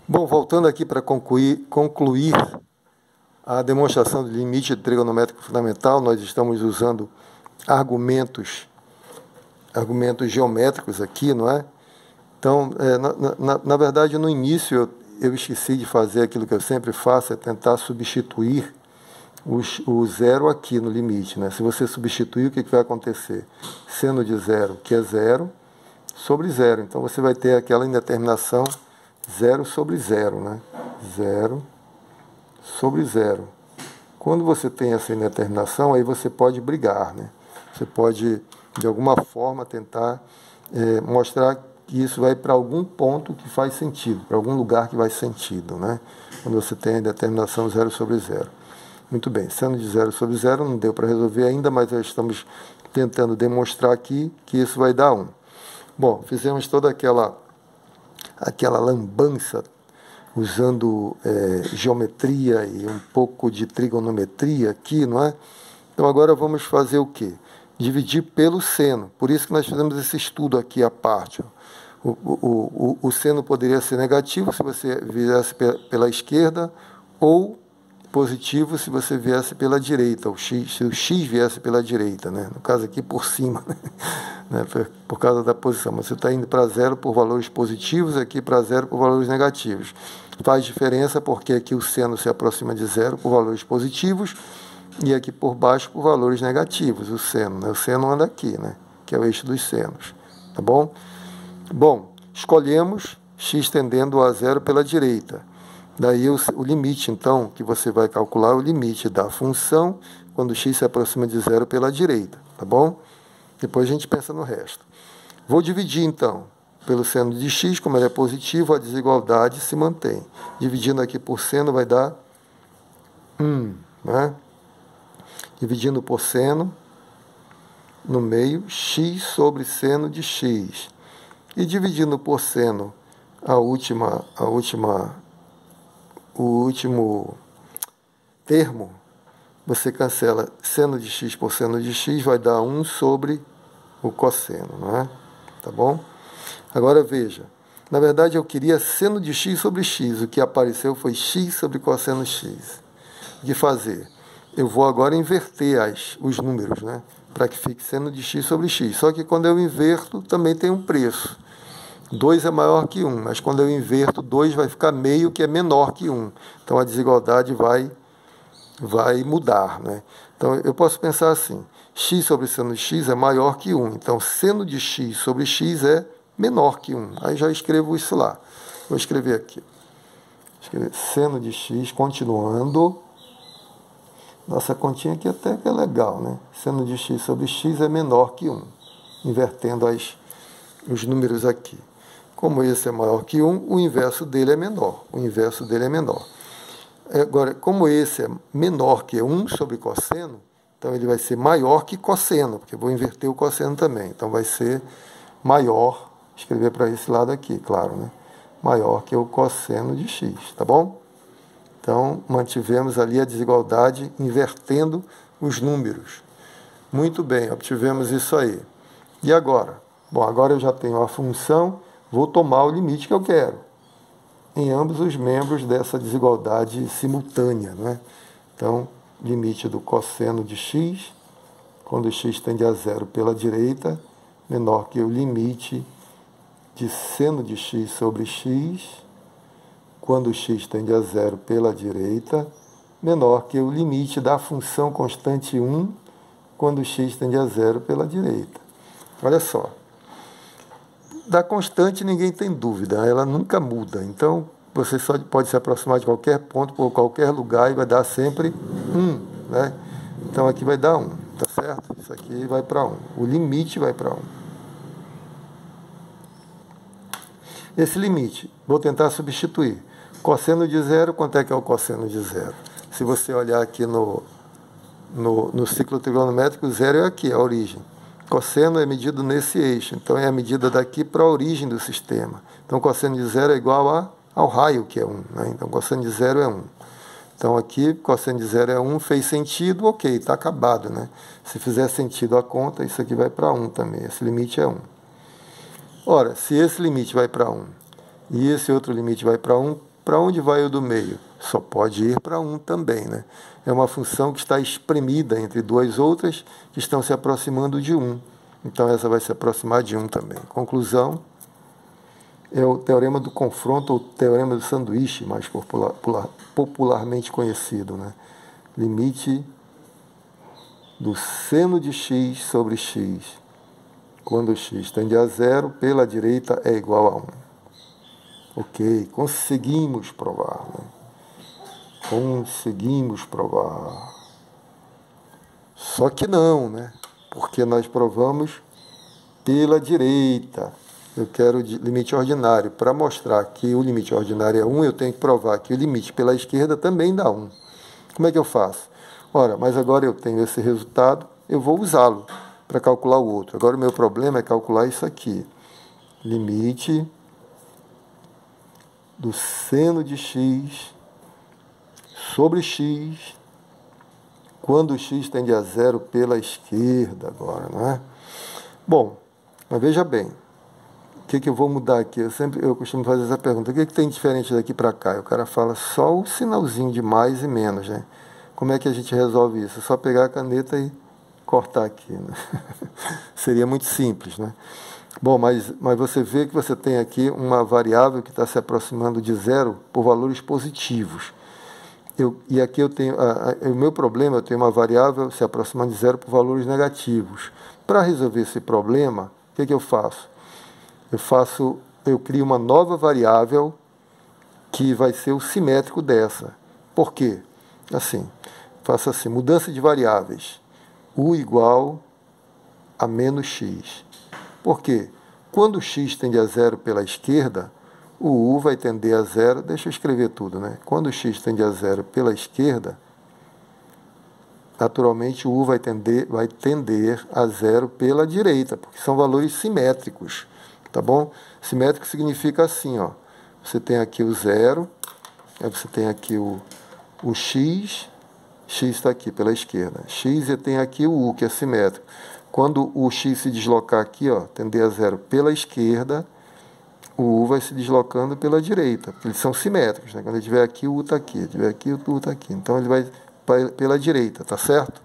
Bom, voltando aqui para concluir a demonstração do limite trigonométrico fundamental, nós estamos usando argumentos geométricos aqui, não é? Então, na verdade, no início eu esqueci de fazer aquilo que eu sempre faço, é tentar substituir o zero aqui no limite, né? Se você substituir, o que vai acontecer? Seno de zero, que é zero, sobre zero. Então, você vai ter aquela indeterminação 0 sobre 0, né? 0 sobre 0. Quando você tem essa indeterminação, aí você pode brigar, né? Você pode, de alguma forma, tentar mostrar que isso vai para algum ponto que faz sentido, para algum lugar que faz sentido, né? Quando você tem a indeterminação 0 sobre 0. Muito bem, seno de 0 sobre 0 não deu para resolver ainda, mas nós estamos tentando demonstrar aqui que isso vai dar 1. Bom, fizemos toda aquela lambança usando geometria e um pouco de trigonometria aqui, não é? Então agora vamos fazer o quê? Dividir pelo seno. Por isso que nós fizemos esse estudo aqui à parte. O seno poderia ser negativo se você viesse pela esquerda, ou positivo se você viesse pela direita, se o x viesse pela direita, né? No caso aqui por cima, né? Por causa da posição. Mas você está indo para zero por valores positivos, aqui para zero por valores negativos. Faz diferença porque aqui o seno se aproxima de zero por valores positivos e aqui por baixo por valores negativos, o seno, né? O seno anda aqui, né? Que é o eixo dos senos, tá bom? Bom, escolhemos x tendendo a zero pela direita. Daí o limite, então, que você vai calcular é o limite da função quando x se aproxima de zero pela direita, tá bom? Depois a gente pensa no resto. Vou dividir, então, pelo seno de x, como ele é positivo, a desigualdade se mantém. Dividindo aqui por seno vai dar 1, né? Dividindo por seno, no meio, x sobre seno de x. E dividindo por seno o último termo, você cancela seno de x por seno de x, vai dar 1 sobre o cosseno, não é? Tá bom? Agora veja, na verdade eu queria seno de x sobre x, o que apareceu foi x sobre cosseno x. O que fazer? Eu vou agora inverter os números, né? Para que fique seno de x sobre x. Só que quando eu inverto, também tem um preço. 2 é maior que 1, mas quando eu inverto, 2 vai ficar meio, que é menor que 1. Então, a desigualdade vai mudar, né? Então, eu posso pensar assim, x sobre seno de x é maior que 1. Então, seno de x sobre x é menor que 1. Aí já escrevo isso lá. Vou escrever aqui. Escrever seno de x, continuando. Nossa continha aqui até que é legal, né? Seno de x sobre x é menor que 1. Invertendo os números aqui. Como esse é maior que 1, o inverso dele é menor. O inverso dele é menor. Agora, como esse é menor que 1 sobre cosseno, então ele vai ser maior que cosseno, porque eu vou inverter o cosseno também. Então vai ser maior, escrever para esse lado aqui, claro, né? Maior que o cosseno de x, tá bom? Então, mantivemos ali a desigualdade invertendo os números. Muito bem, obtivemos isso aí. E agora? Bom, agora eu já tenho a função, vou tomar o limite que eu quero em ambos os membros dessa desigualdade simultânea, né? Então, limite do cosseno de x, quando x tende a zero pela direita, menor que o limite de seno de x sobre x, quando x tende a zero pela direita, menor que o limite da função constante 1, quando x tende a zero pela direita. Olha só. Da constante ninguém tem dúvida, ela nunca muda. Então, você só pode se aproximar de qualquer ponto, por qualquer lugar, e vai dar sempre 1, né? Então, aqui vai dar 1, tá certo? Isso aqui vai para 1. O limite vai para 1. Esse limite, vou tentar substituir. Cosseno de zero, quanto é que é o cosseno de zero? Se você olhar aqui no ciclo trigonométrico, zero é aqui, a origem. Cosseno é medido nesse eixo, então é a medida daqui para a origem do sistema. Então, cosseno de zero é igual ao raio, que é 1, né? Então, cosseno de zero é 1. Então, aqui, cosseno de zero é 1, fez sentido, ok, está acabado, né? Se fizer sentido a conta, isso aqui vai para 1 também, esse limite é 1. Ora, se esse limite vai para 1 e esse outro limite vai para 1, Para onde vai o do meio? Só pode ir para 1 também, né? É uma função que está espremida entre duas outras que estão se aproximando de 1. Então, essa vai se aproximar de 1 também. Conclusão, é o teorema do confronto ou teorema do sanduíche, mais popularmente conhecido, né? Limite do seno de x sobre x, quando x tende a 0, pela direita é igual a 1. Ok, conseguimos provar, né? Conseguimos provar. Só que não, né? Porque nós provamos pela direita. Eu quero limite ordinário. Para mostrar que o limite ordinário é 1, eu tenho que provar que o limite pela esquerda também dá 1. Como é que eu faço? Ora, mas agora eu tenho esse resultado, eu vou usá-lo para calcular o outro. Agora o meu problema é calcular isso aqui. Limite do seno de x sobre x, quando x tende a 0 pela esquerda agora, não é? Bom, mas veja bem, o que eu vou mudar aqui? Eu costumo fazer essa pergunta, o que tem diferente daqui para cá? E o cara fala só o sinalzinho de mais e menos, né? Como é que a gente resolve isso? É só pegar a caneta e cortar aqui, né? Seria muito simples, né? Bom, mas você vê que você tem aqui uma variável que está se aproximando de 0 por valores positivos. E aqui eu tenho, o meu problema, eu tenho uma variável se aproximando de 0 por valores negativos. Para resolver esse problema, o que eu faço? Eu crio uma nova variável que vai ser o simétrico dessa. Por quê? Assim, faço assim, mudança de variáveis. U igual a menos x. Por quê? Quando x tende a 0 pela esquerda, o U vai tender a 0, deixa eu escrever tudo, né? Quando x tende a 0 pela esquerda, naturalmente o U vai tender a 0 pela direita, porque são valores simétricos, tá bom? Simétrico significa assim, ó. Você tem aqui o 0, aí você tem aqui o x está aqui pela esquerda. X e tem aqui o U, que é simétrico. Quando o x se deslocar aqui, ó, tender a 0 pela esquerda, o U vai se deslocando pela direita, porque eles são simétricos, né? Quando ele estiver aqui, o U está aqui, estiver aqui, o U está aqui. Então ele vai pela direita, tá certo?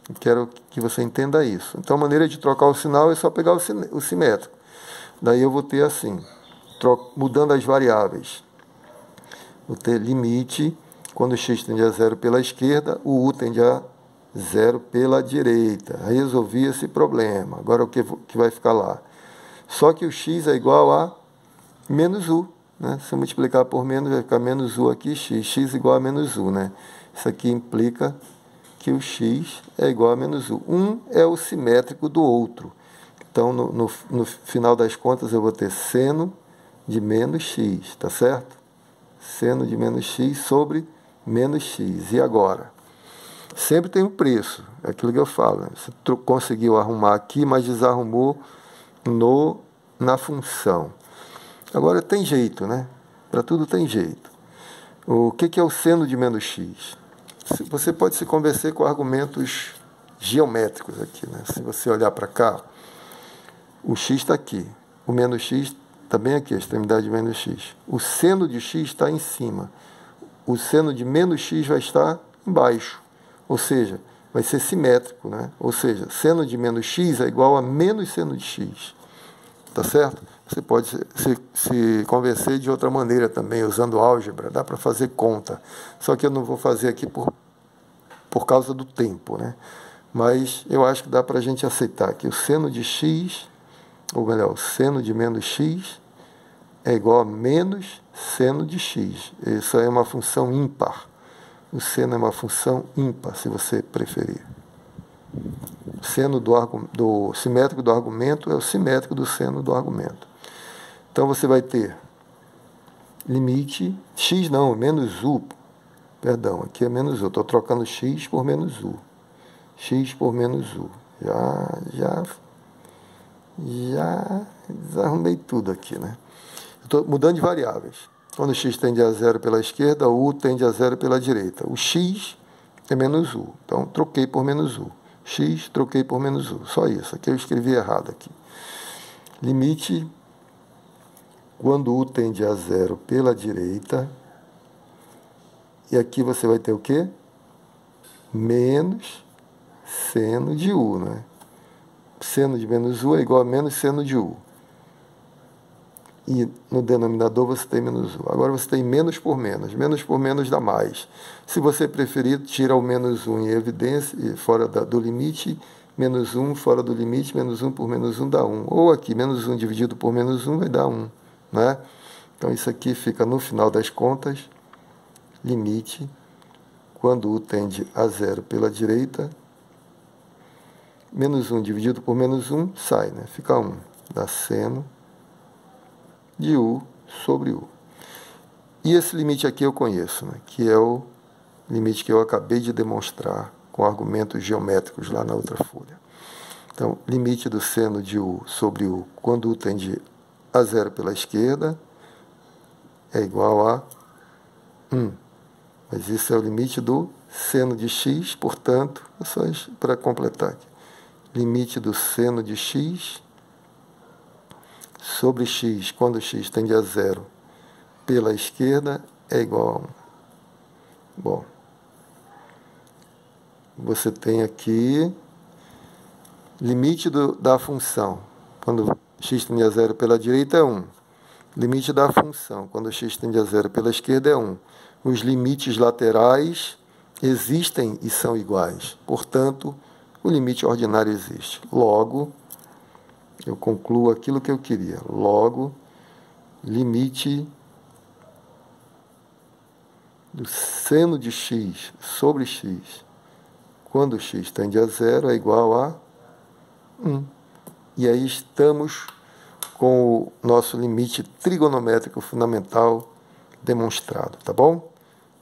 Eu quero que você entenda isso. Então a maneira de trocar o sinal é só pegar o simétrico. Daí eu vou ter assim, mudando as variáveis. Vou ter limite, quando x tende a 0 pela esquerda, o U tende a 0 pela direita. Resolvi esse problema. Agora o que vai ficar lá? Só que o x é igual a menos U, né? Se eu multiplicar por menos, vai ficar menos U aqui, x igual a menos U, né? Isso aqui implica que o x é igual a menos U. Um é o simétrico do outro. Então, no final das contas, eu vou ter seno de menos x, tá certo? Seno de menos x sobre menos x. E agora? Sempre tem um preço, é aquilo que eu falo, né? Você conseguiu arrumar aqui, mas desarrumou na função. Agora tem jeito, né? Para tudo tem jeito. O que é o seno de menos x? Você pode se convencer com argumentos geométricos aqui, né? Se você olhar para cá, o x está aqui, o menos x está bem aqui, a extremidade de menos x. O seno de x está em cima. O seno de menos x vai estar embaixo. Ou seja, vai ser simétrico, né? Ou seja, seno de menos x é igual a menos seno de x. Tá certo? Você pode se convencer de outra maneira também, usando álgebra, dá para fazer conta. Só que eu não vou fazer aqui por causa do tempo, né? Mas eu acho que dá para a gente aceitar que o seno de x, ou melhor, o seno de menos x é igual a menos seno de x. Isso é uma função ímpar. O seno é uma função ímpar, se você preferir. O seno do simétrico do argumento é o simétrico do seno do argumento. Então você vai ter limite, x não, menos u. Perdão, aqui é menos u. Estou trocando x por menos u. X por menos u. Já desarrumei tudo aqui, né? Estou mudando de variáveis. Quando x tende a 0 pela esquerda, o u tende a 0 pela direita. O x é menos u. Então, troquei por menos u. X, troquei por menos u. Só isso. Aqui eu escrevi errado aqui. Limite, quando u tende a 0 pela direita, E aqui você vai ter o quê? Menos seno de U, né? Seno de menos U é igual a menos seno de U. E no denominador você tem menos U. Agora você tem menos por menos dá mais. Se você preferir, tira o menos 1 em evidência, fora do limite, menos 1 fora do limite, menos 1 por menos 1 dá 1. Ou aqui, menos 1 dividido por menos 1 vai dar 1. Né? Então isso aqui fica no final das contas, limite, quando U tende a zero pela direita, menos 1 dividido por menos 1 sai, né? Fica 1. Dá seno de U sobre U. E esse limite aqui eu conheço, né? Que é o limite que eu acabei de demonstrar com argumentos geométricos lá na outra folha. Então, limite do seno de U sobre U, quando U tende a zero pela esquerda, é igual a 1. Mas isso é o limite do seno de x, portanto, só para completar aqui. Limite do seno de x sobre x, quando x tende a zero pela esquerda, é igual a 1. Bom, você tem aqui limite da função, quando x tende a zero pela direita é 1. Limite da função, quando x tende a zero pela esquerda é 1. Os limites laterais existem e são iguais. Portanto, o limite ordinário existe. Logo, eu concluo aquilo que eu queria. Logo, limite do seno de x sobre x, quando x tende a zero, é igual a 1. E aí estamos com o nosso limite trigonométrico fundamental demonstrado, tá bom?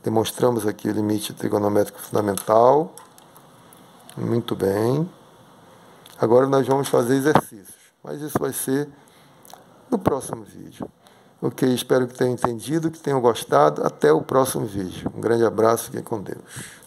Demonstramos aqui o limite trigonométrico fundamental. Muito bem. Agora nós vamos fazer exercícios, mas isso vai ser no próximo vídeo. Ok, espero que tenham entendido, que tenham gostado. Até o próximo vídeo. Um grande abraço, fiquem com Deus.